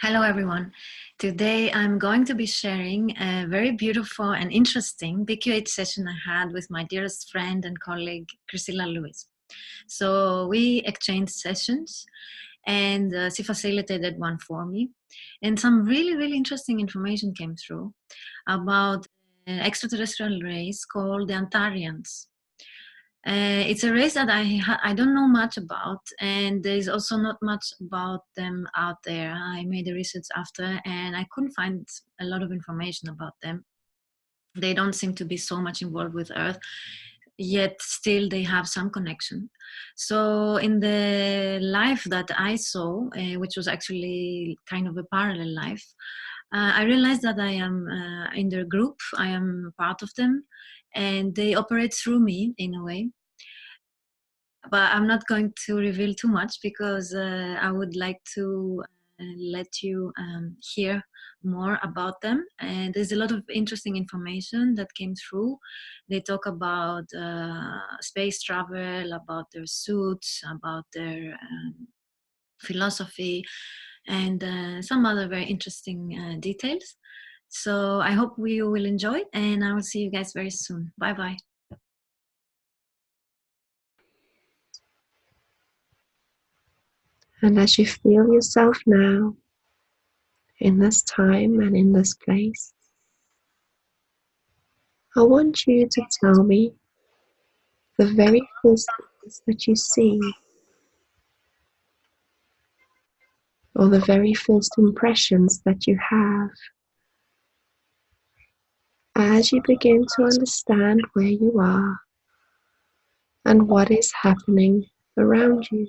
Hello, everyone. Today I'm going to be sharing a very beautiful and interesting BQH session I had with my dearest friend and colleague, Priscilla Lewis. So we exchanged sessions and she facilitated one for me. And some really, really interesting information came through about an extraterrestrial race called the Antarians. It's a race that I don't know much about, and there's also not much about them out there. I made the research after, and I couldn't find a lot of information about them. They don't seem to be so much involved with Earth, yet still they have some connection. So in the life that I saw, which was actually kind of a parallel life, I realized that I am in their group. I am part of them, and they operate through me in a way, but I'm not going to reveal too much because I would like to let you hear more about them. And there's a lot of interesting information that came through. They talk about space travel, about their suits, about their philosophy, and some other very interesting details. So I hope we will enjoy, and I will see you guys very soon. Bye bye. And as you feel yourself now, in this time and in this place, I want you to tell me the very first things that you see, or the very first impressions that you have, as you begin to understand where you are and what is happening around you.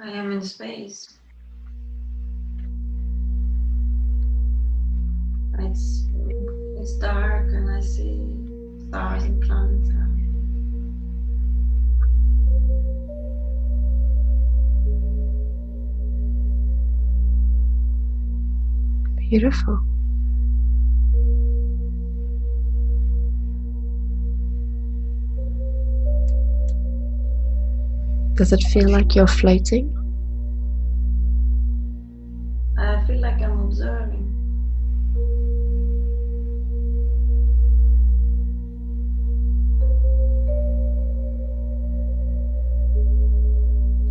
I am in space. It's dark and I see stars and planets around. Beautiful. Does it feel like you're floating? I feel like I'm observing.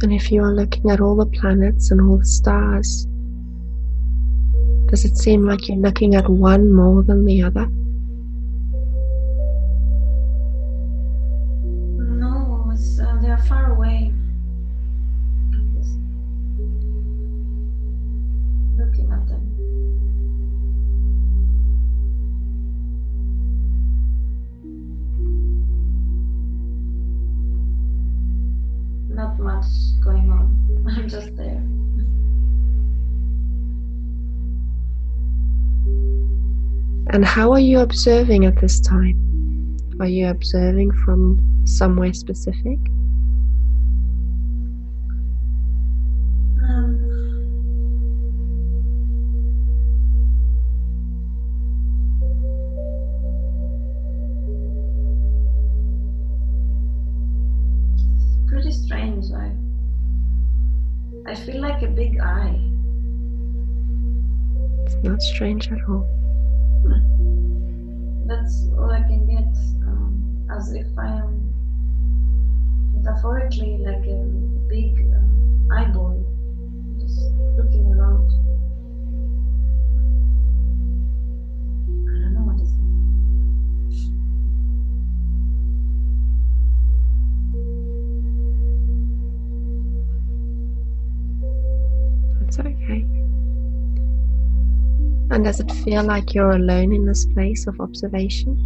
And if you are looking at all the planets and all the stars, does it seem like you're looking at one more than the other? No, they are far away. I'm just looking at them. Not much going on. I'm just there. And how are you observing at this time? Are you observing from somewhere specific? Pretty strange. I feel like a big eye. It's not strange at all. That's all I can get. As if I am metaphorically like a big eyeball, just looking around. I don't know what this is. That's okay. And does it feel like you're alone in this place of observation?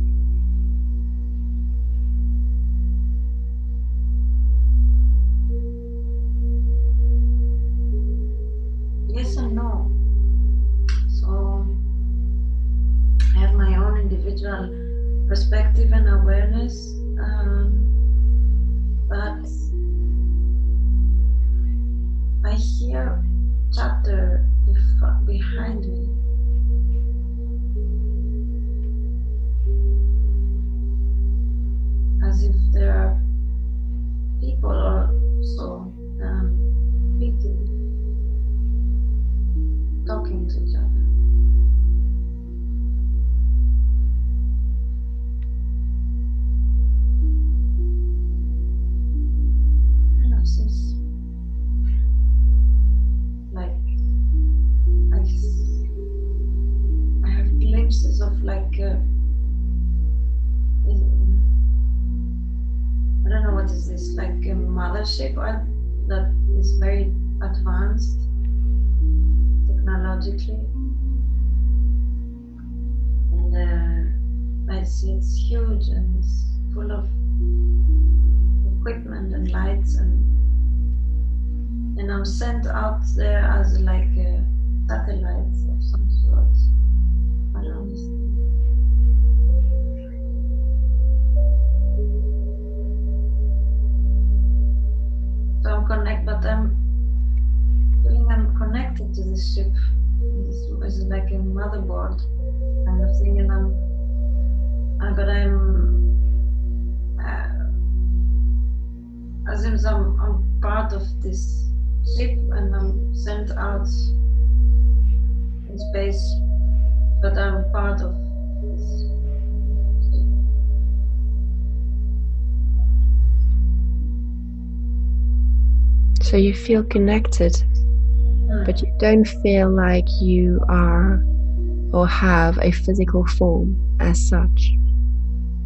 Yes and no. So I have my own individual perspective and awareness, but I hear chatter behind me. As if there are people also speaking, talking to each other. I know, since like I have glimpses of like I don't know what is this, like a mothership that is very advanced technologically, and I see it's huge and it's full of equipment and lights, and I'm sent out there as like a satellite of some sort. I don't understand. So I'm feeling I'm connected to this ship. This is like a motherboard kind of thing, and I'm as if I'm part of this ship, and I'm sent out in space, but I'm part of this ship. So you feel connected, but you don't feel like you are or have a physical form as such.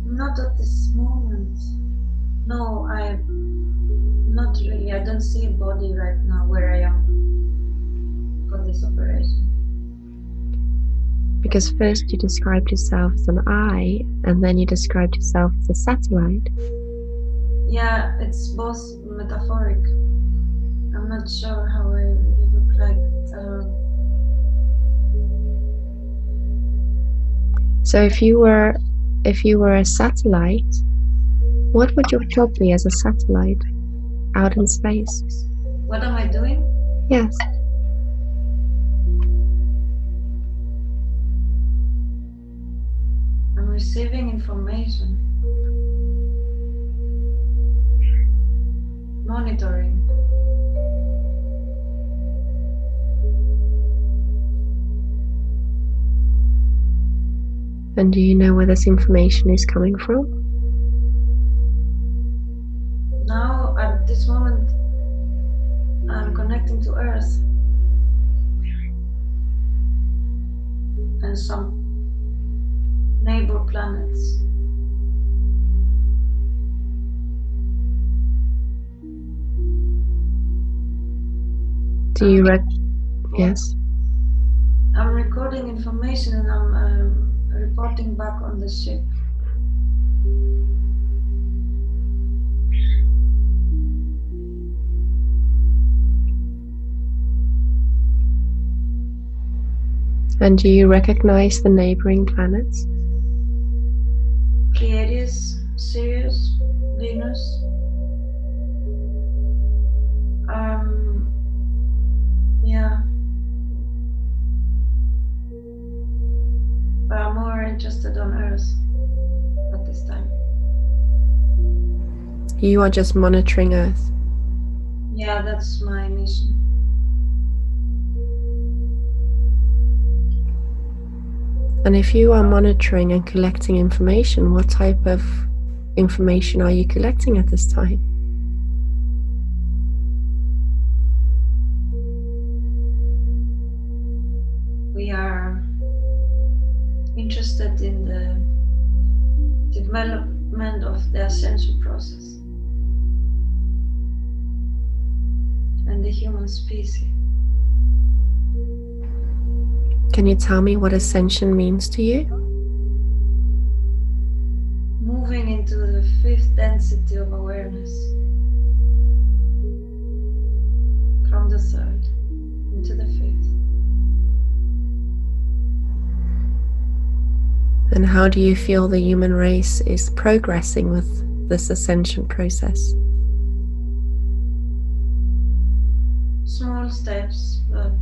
Not at this moment. No, not really. I don't see a body right now where I am for this operation. Because first you described yourself as an eye, and then you described yourself as a satellite. Yeah, it's both metaphoric. I'm not sure how I really look like. So if you were a satellite, what would your job be as a satellite out in space? What am I doing? Yes. I'm receiving information, monitoring. And do you know where this information is coming from? Now, at this moment, I'm connecting to Earth and some neighbor planets. Do you yes? I'm recording information, and I'm reporting back on the ship. And do you recognize the neighboring planets? Pleiades, Sirius, Venus. Yeah. But I'm more interested on Earth at this time. You are just monitoring Earth. Yeah, that's my mission. And if you are monitoring and collecting information, what type of information are you collecting at this time? We are interested in the development of the ascension process and the human species. Can you tell me what ascension means to you? Moving into the fifth density of awareness from the third into the fifth. And how do you feel the human race is progressing with this ascension process? Small steps, but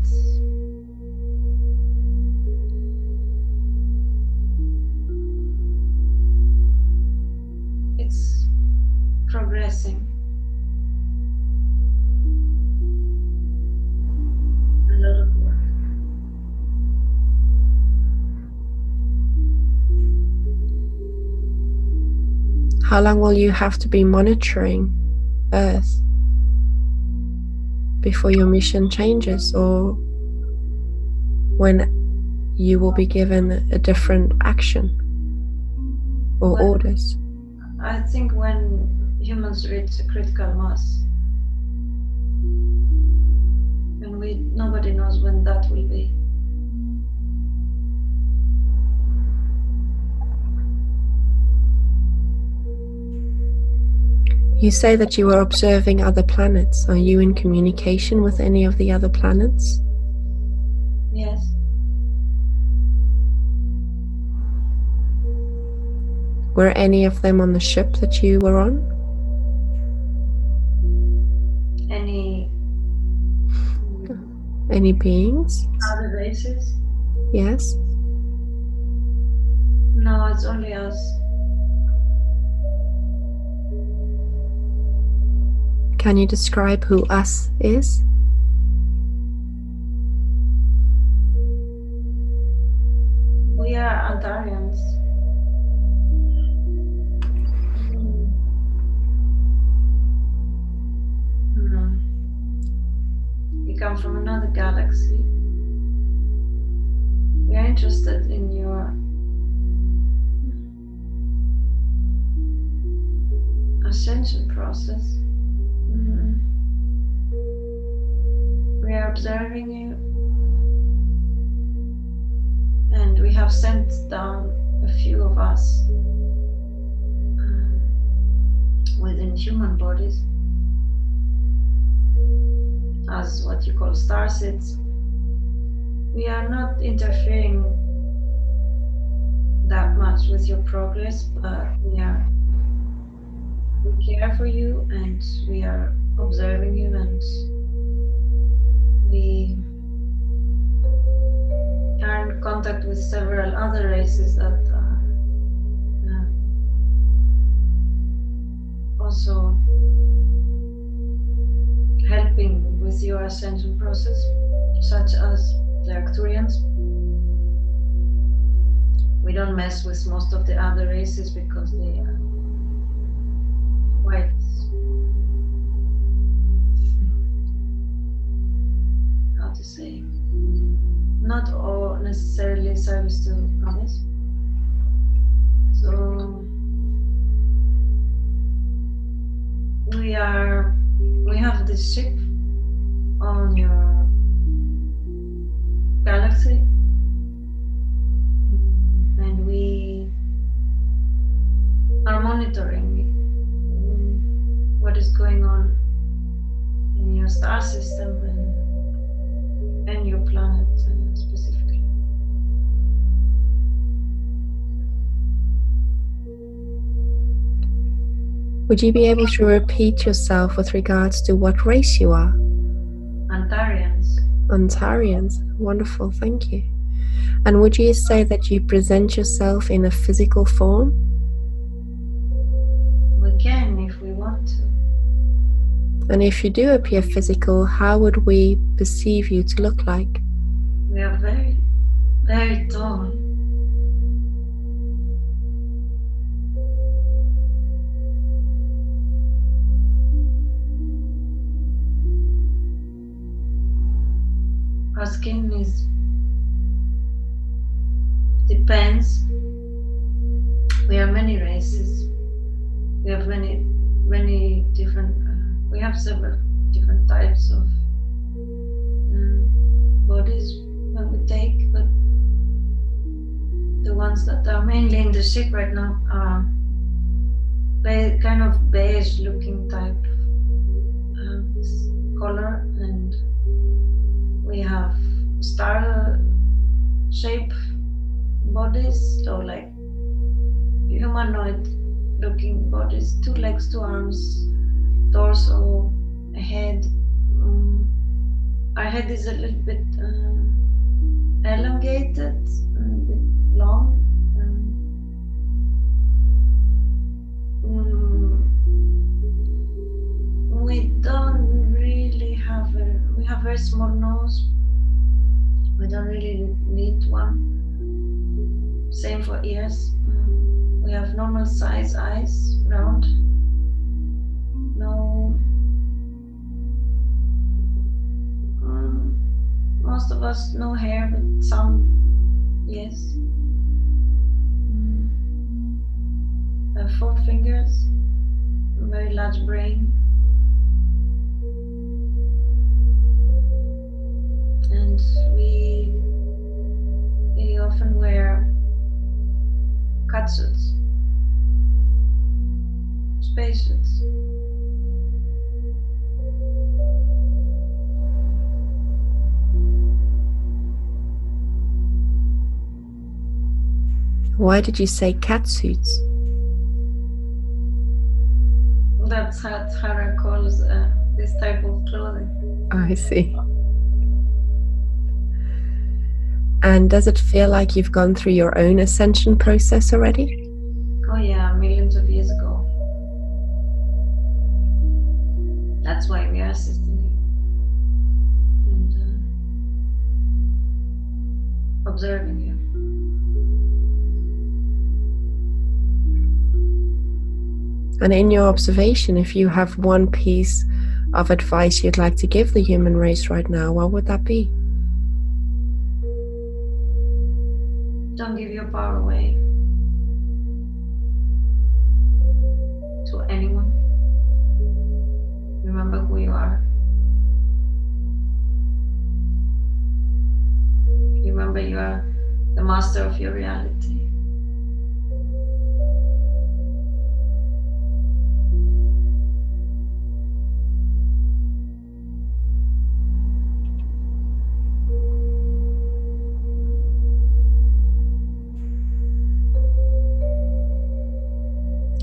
it's progressing. How long will you have to be monitoring Earth before your mission changes, or when you will be given a different action or orders? I think when humans reach a critical mass, and nobody knows when that will be. You say that you are observing other planets. Are you in communication with any of the other planets? Yes. Were any of them on the ship that you were on? Any beings? Other races? Yes. No, it's only us. Can you describe who us is? We are Antarians. We come from another galaxy. We are interested in your ascension process. We are observing you, and we have sent down a few of us within human bodies as what you call starseeds. We are not interfering that much with your progress, but we care for you, and we are observing you, and we are in contact with several other races that are also helping with your ascension process, such as the Arcturians. We don't mess with most of the other races because they are quite, how to say, not all necessarily service to others. So we have this ship on your galaxy, and we are monitoring what is going on in your star system and your planet specifically. Would you be able to repeat yourself with regards to what race you are? Antarians. Antarians. Wonderful, thank you. And would you say that you present yourself in a physical form? We can if we want to. And if you do appear physical, how would we perceive you to look like? We are very, very tall. Our skin depends. We are many races. We have many different. We have several different types of bodies that we take, but the ones that are mainly in the ship right now are kind of beige-looking type color, and we have star-shaped bodies, so like humanoid-looking bodies, 2 legs, 2 arms, torso, a head. Our head is a little bit elongated, a bit long. We don't really have we have very small nose. We don't really need one. Same for ears. We have normal size eyes, round. No. Most of us no hair, but some, yes. We have 4 fingers, a very large brain. And we often wear catsuits, spacesuits. Why did you say catsuits? That's how Tara calls this type of clothing. I see. And does it feel like you've gone through your own ascension process already? Oh yeah, millions of years ago. That's why we are assisting you and observing you. And in your observation, if you have one piece of advice you'd like to give the human race right now, what would that be? Don't give your power away to anyone. Remember who you are. Remember you are the master of your reality.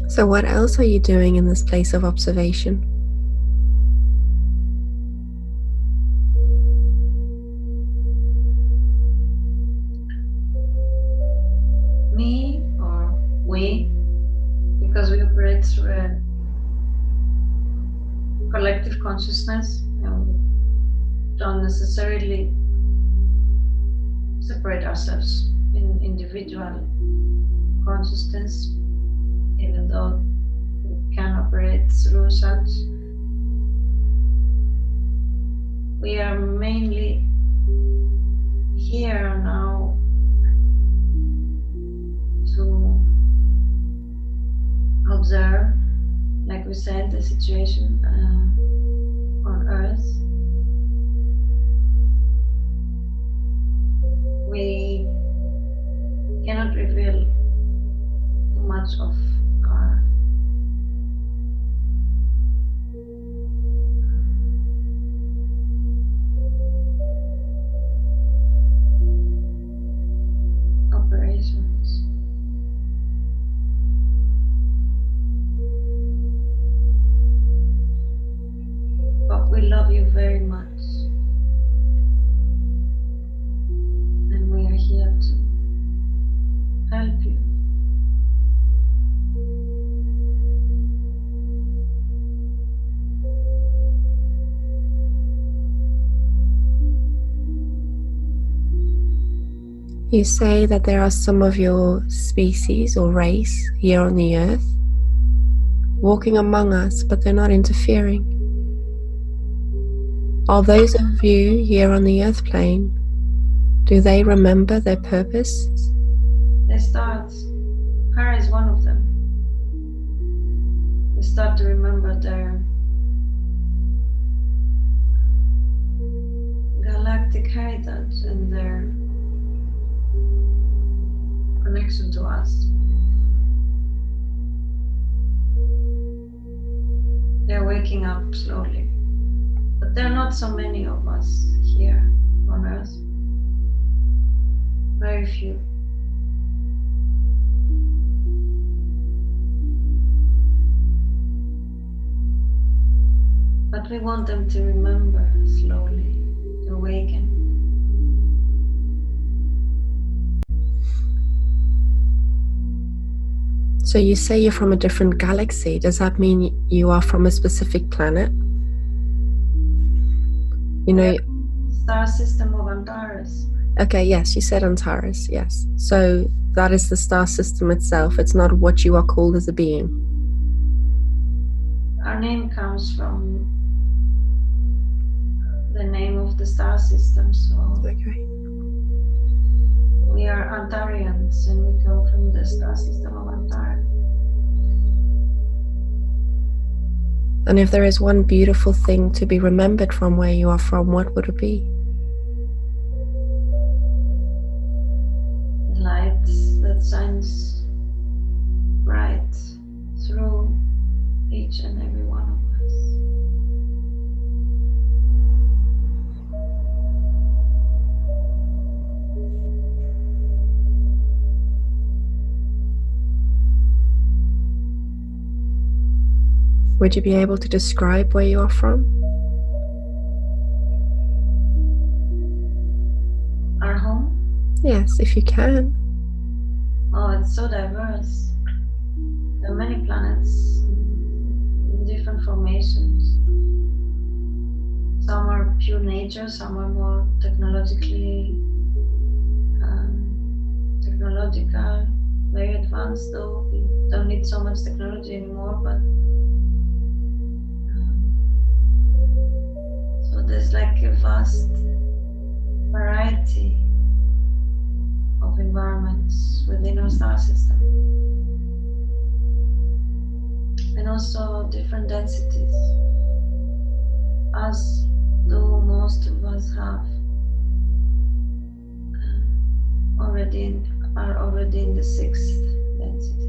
So what else are you doing in this place of observation? Me or we, because we operate through a collective consciousness and we don't necessarily separate ourselves in individual consciousness, even though we can operate through such. We are mainly here now to observe, like we said, the situation on Earth. We cannot reveal much of our operations. But we love you very much. And we are here to help you. You say that there are some of your species or race here on the earth walking among us, but they're not interfering. Are those of you here on the earth plane, do they remember their purpose? They start, Hera is one of them. They start to remember their galactic heritage and their connection to us. They're waking up slowly. But there are not so many of us here on Earth. Very few. But we want them to remember slowly, to awaken. So you say you're from a different galaxy. Does that mean you are from a specific planet? You know, Star system of Antares. Okay, yes, you said Antares, yes. So that is the star system itself. It's not what you are called as a being. Our name comes from the name of the star system, so Okay. we are Antarians and we come from the star system of Antares. And if there is one beautiful thing to be remembered from where you are from, what would it be? The light that shines bright through each and every one of us. Would you be able to describe where you are from? Our home? Yes, if you can. Oh, it's so diverse. There are many planets in different formations. Some are pure nature, some are more technological, very advanced, though we don't need so much technology anymore, but so there's like a vast variety of environments within our star system, and also different densities, as though most of us have are already in the 6th density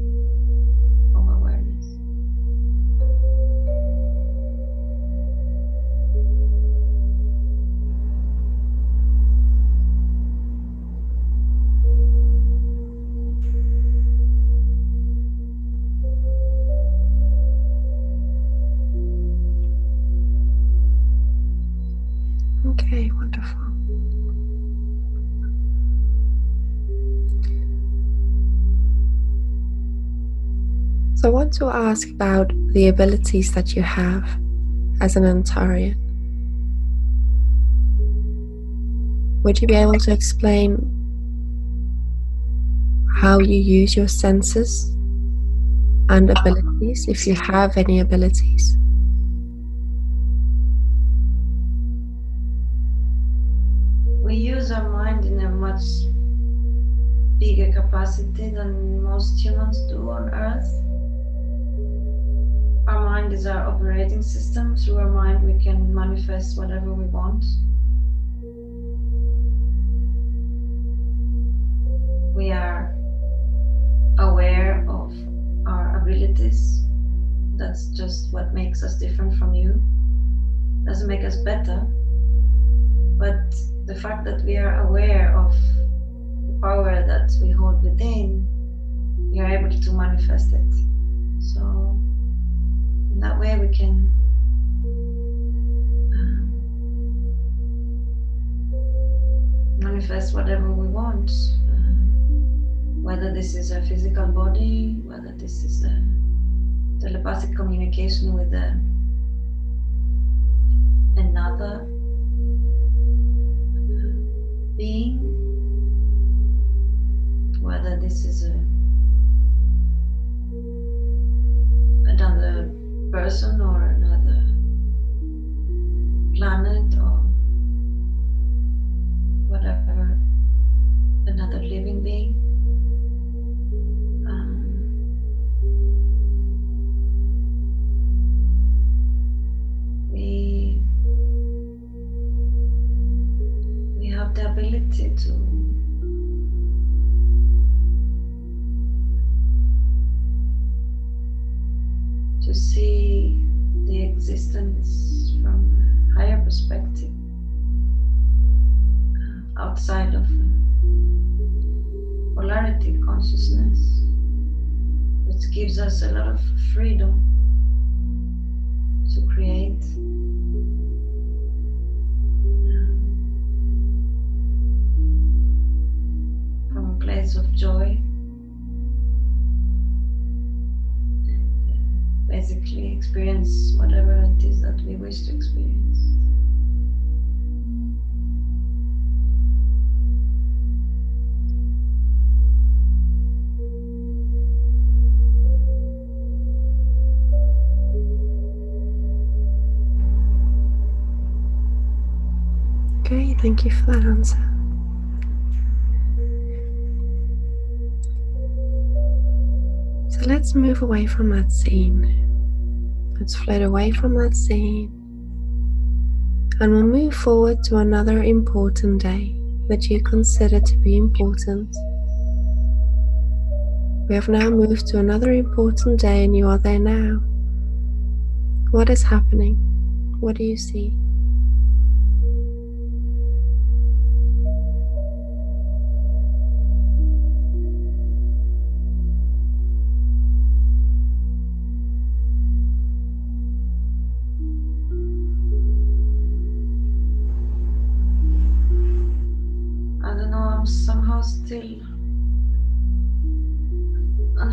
of awareness. Okay, wonderful. So I want to ask about the abilities that you have as an Antarian. Would you be able to explain how you use your senses and abilities, if you have any abilities? We use our mind in a much bigger capacity than most humans do on Earth. Our mind is our operating system. Through our mind, we can manifest whatever we want. We are aware of our abilities. That's just what makes us different from you. Doesn't make us better, but the fact that we are aware of the power that we hold within, we are able to manifest it. So in that way we can manifest whatever we want, whether this is a physical body, whether this is a telepathic communication with another being, whether this is another person or another planet or whatever, another living being. We have the ability to see the existence from a higher perspective, outside of polarity consciousness, which gives us a lot of freedom to create. From a place of joy, and basically experience whatever it is that we wish to experience. Okay, thank you for that answer. So let's move away from that scene. Let's float away from that scene. And we'll move forward to another important day that you consider to be important. We have now moved to another important day and you are there now. What is happening? What do you see? I don't know, I'm somehow still on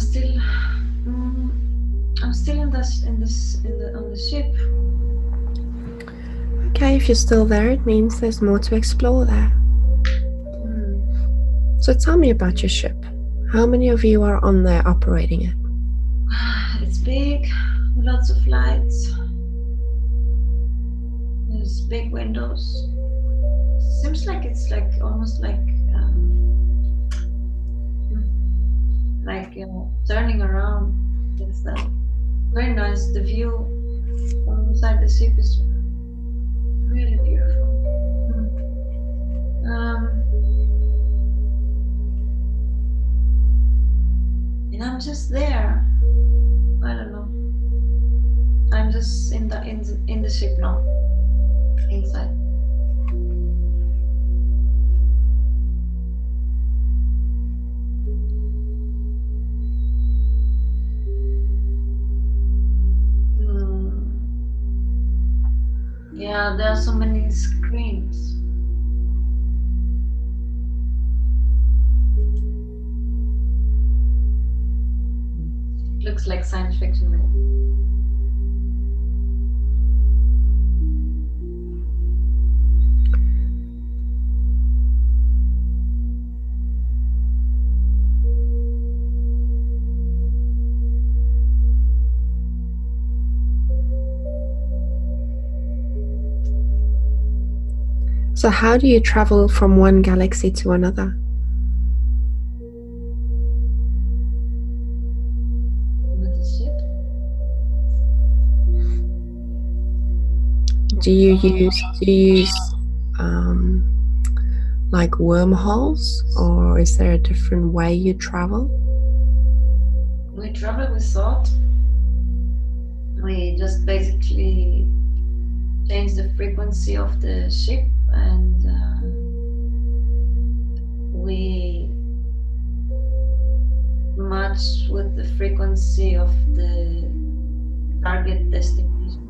the ship. Okay, if you're still there, it means there's more to explore there. So tell me about your ship. How many of you are on there operating it? It's big, lots of lights. There's big windows. Seems like it's almost like turning around. It's very nice. The view from inside the ship is really beautiful. And I'm just there. I don't know. I'm just in the ship now, inside. Yeah, there are so many screens. Looks like science fiction movie. So how do you travel from one galaxy to another? With the ship? Do you use like wormholes, or is there a different way you travel? We travel with thought. We just basically change the frequency of the ship and we match with the frequency of the target destination.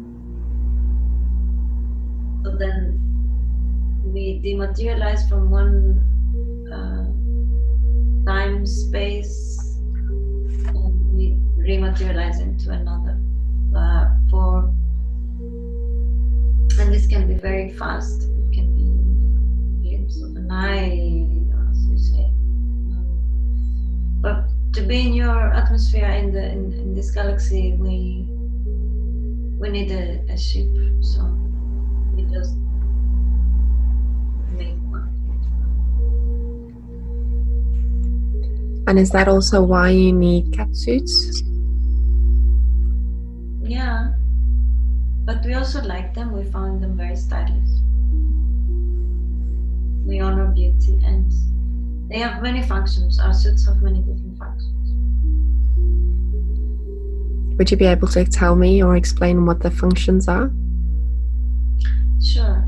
So then we dematerialize from one time, space, and we rematerialize into another. And this can be very fast. It can be a glimpse of an eye, as you say. But to be in your atmosphere in this galaxy, we need a ship. So we just make one. And is that also why you need cat suits? Yeah, but we also like them. We found them very stylish. We honor beauty, and they have many functions. Our suits have many different functions. Would you be able to tell me or explain what the functions are? Sure.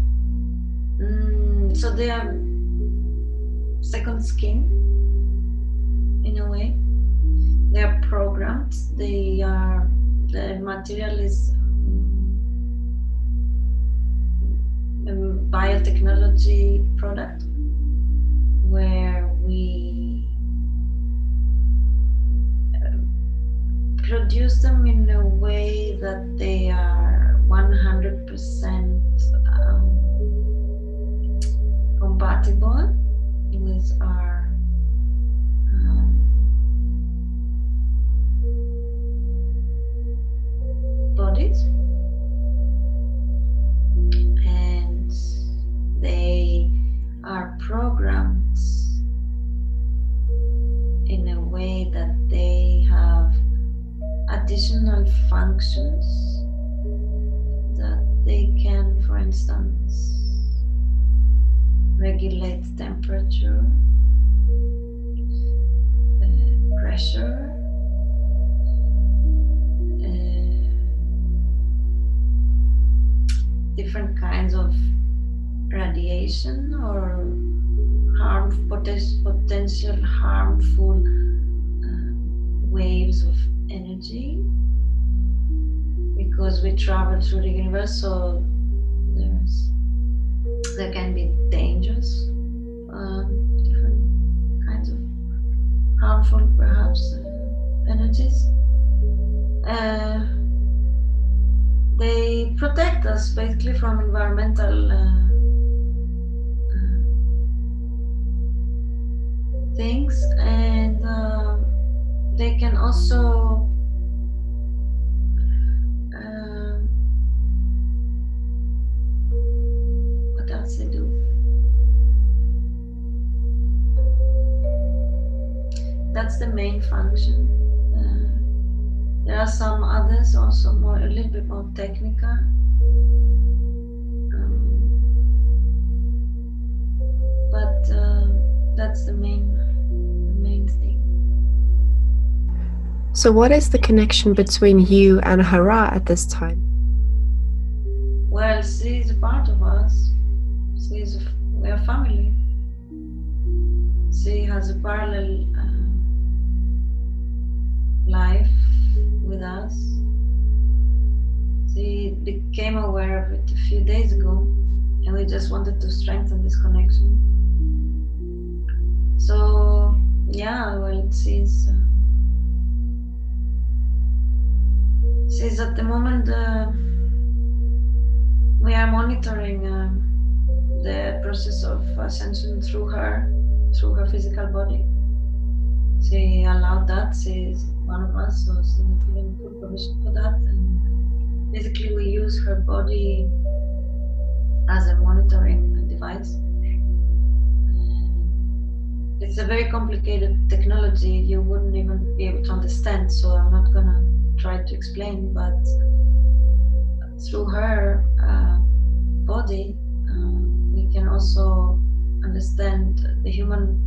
So they are second skin, in a way. They are programmed. The material is a biotechnology product where we produce them in a way that they are 100% compatible with our bodies, and they functions that they can, for instance, regulate temperature, pressure, different kinds of radiation or potential harmful waves of energy, because we travel through the universe, so there can be dangerous, different kinds of harmful, perhaps, energies. They protect us basically from environmental things, and they can also what else they do? That's the main function. There are some others also a little bit more technical. But that's the main thing. So what is the connection between you and Hara at this time? Well, she is a part of us. We are family. She has a parallel life with us. She became aware of it a few days ago, and we just wanted to strengthen this connection. So yeah, well, she's at the moment we are monitoring the process of ascension through her physical body. She allowed that. She's one of us, so she was given full permission for that. And basically, we use her body as a monitoring device. It's a very complicated technology you wouldn't even be able to understand, so I'm not gonna try to explain, but through her body, we can also understand the human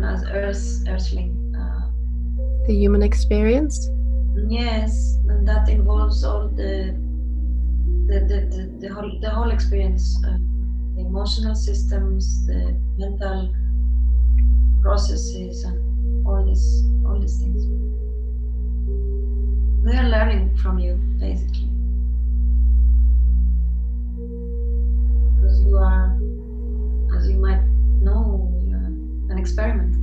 as earthling. The human experience? Yes, and that involves all the whole experience, the emotional systems, the mental processes, and all these things. We are learning from you, basically, because you are, as you might know, you are an experiment.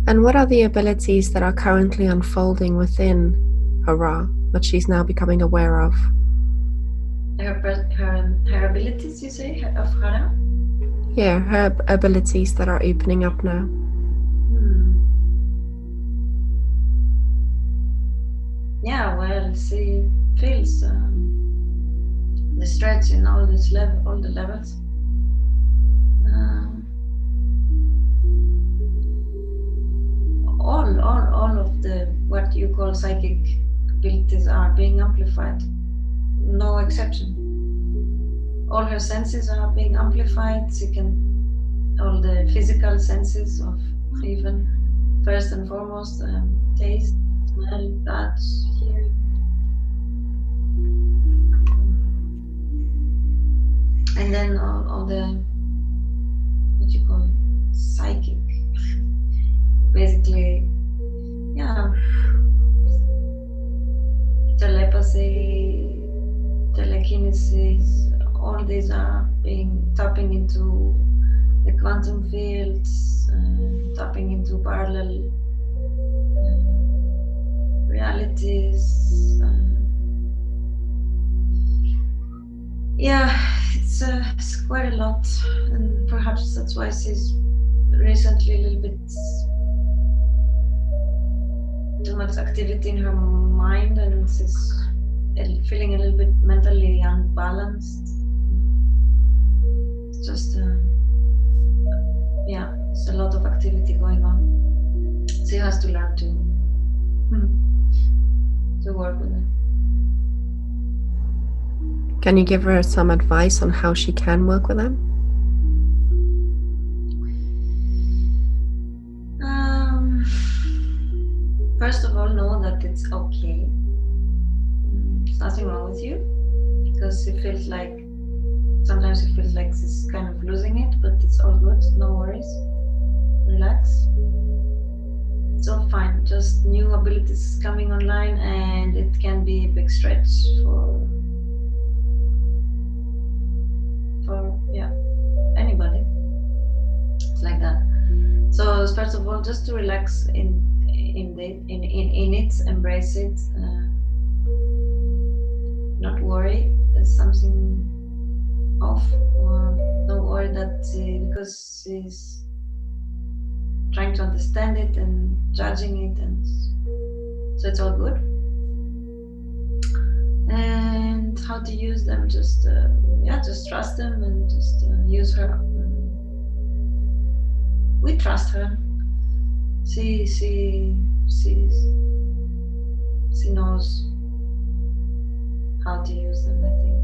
And what are the abilities that are currently unfolding within Hara that she's now becoming aware of? Her abilities, you say, of Hara? Yeah, her abilities that are opening up now. Yeah, well, she feels the stretch in all the levels. All of the what you call psychic abilities are being amplified. No exception. All her senses are being amplified. All the physical senses of even first and foremost, taste, smell, touch, hearing. And then all the, what you call psychic, basically, yeah, telepathy, telekinesis, all these are tapping into the quantum fields, tapping into parallel realities. Yeah, it's quite a lot, and perhaps that's why she's recently a little bit too much activity in her mind, and she's feeling a little bit mentally unbalanced. It's just yeah, there's a lot of activity going on. She has to learn to work with it. Can you give her some advice on how she can work with them? First of all, know that it's okay. There's nothing wrong with you, because it feels like sometimes it feels like she's kind of losing it, but it's all good. No worries. Relax. It's all fine. Just new abilities coming online, and it can be a big stretch for anybody. It's like that. So first of all, just to relax in it, embrace it, not worry there's something off, or don't worry that because she's trying to understand it and judging it, and so it's all good. And how to use them, just trust them and just use her. We trust her. She knows how to use them, I think.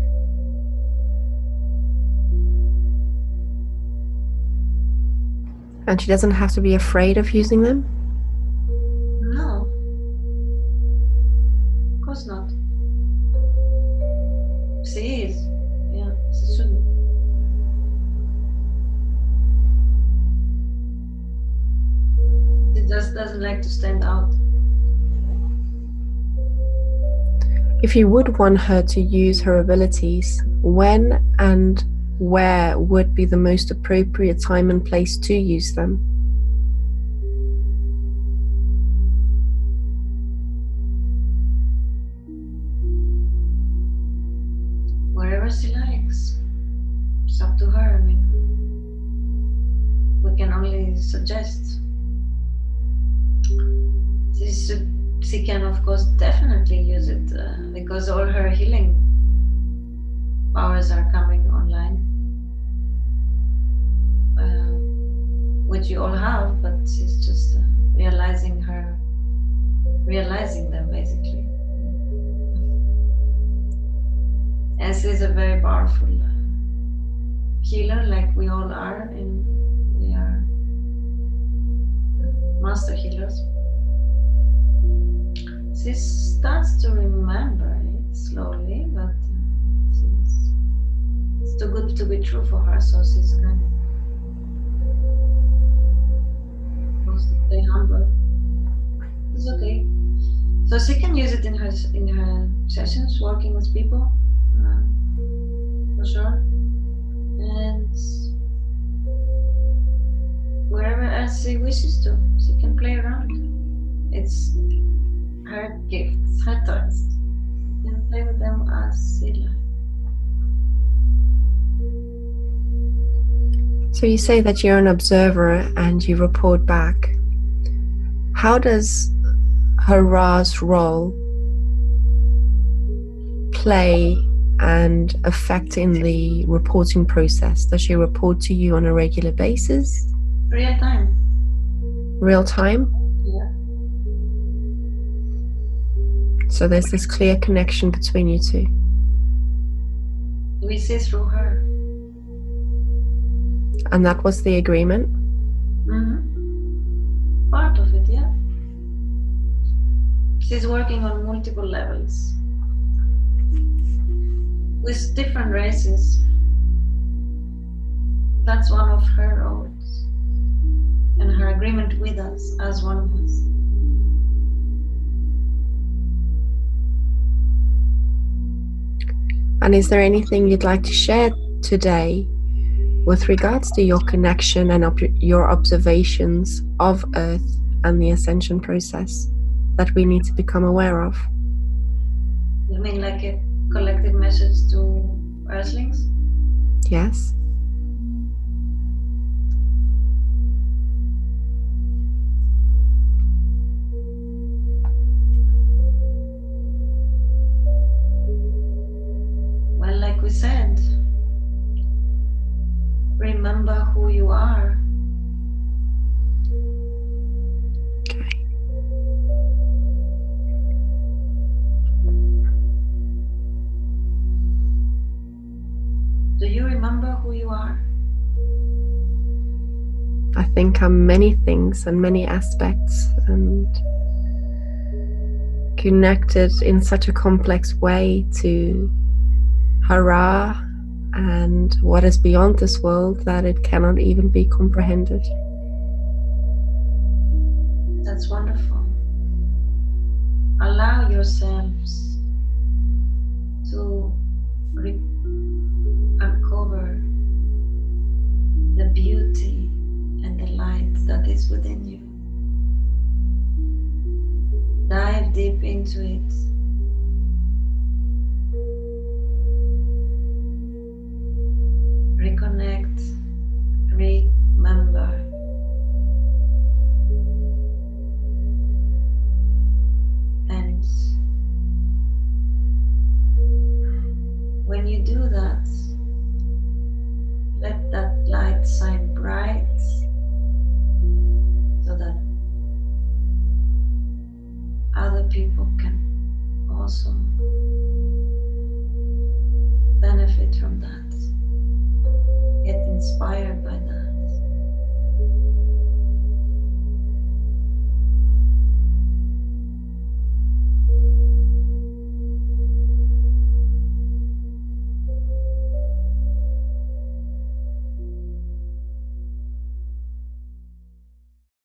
And she doesn't have to be afraid of using them? No. Of course not. She is. Yeah, she shouldn't. She just doesn't like to stand out. If you would want her to use her abilities, when and where would be the most appropriate time and place to use them? Wherever she likes. It's up to her. I mean, we can only suggest. She can, of course, definitely use it because all her healing powers are coming online, which you all have, but she's just realizing them basically. And she's a very powerful healer, like we all are, and we are master healers. She starts to remember it slowly, but it's too good to be true for her, so she's kind of wants to stay humble. It's okay. So she can use it in her sessions, working with people, for sure, and wherever else she wishes to, she can play around. It's her gifts, her toys. You can play with them as she likes. So you say that you're an observer and you report back. How does her Ra's role play and affect in the reporting process? Does she report to you on a regular basis? Real time. Real time? Yeah. So there's this clear connection between you two. We see through her. And that was the agreement? Mm-hmm. Part of it, yeah. She's working on multiple levels with different races. That's one of her roles, and her agreement with us as one of us. And is there anything you'd like to share today with regards to your connection and your observations of Earth and the ascension process that we need to become aware of? You mean like a collective message to Earthlings? Yes. Well, like we said, remember who you are can come many things and many aspects, and connected in such a complex way to Hara and what is beyond this world that it cannot even be comprehended. That's wonderful. Allow yourselves to uncover the beauty and the light that is within you. Dive deep into it. Reconnect, remember. And when you do that, let that light shine bright so that other people can also benefit from that, get inspired by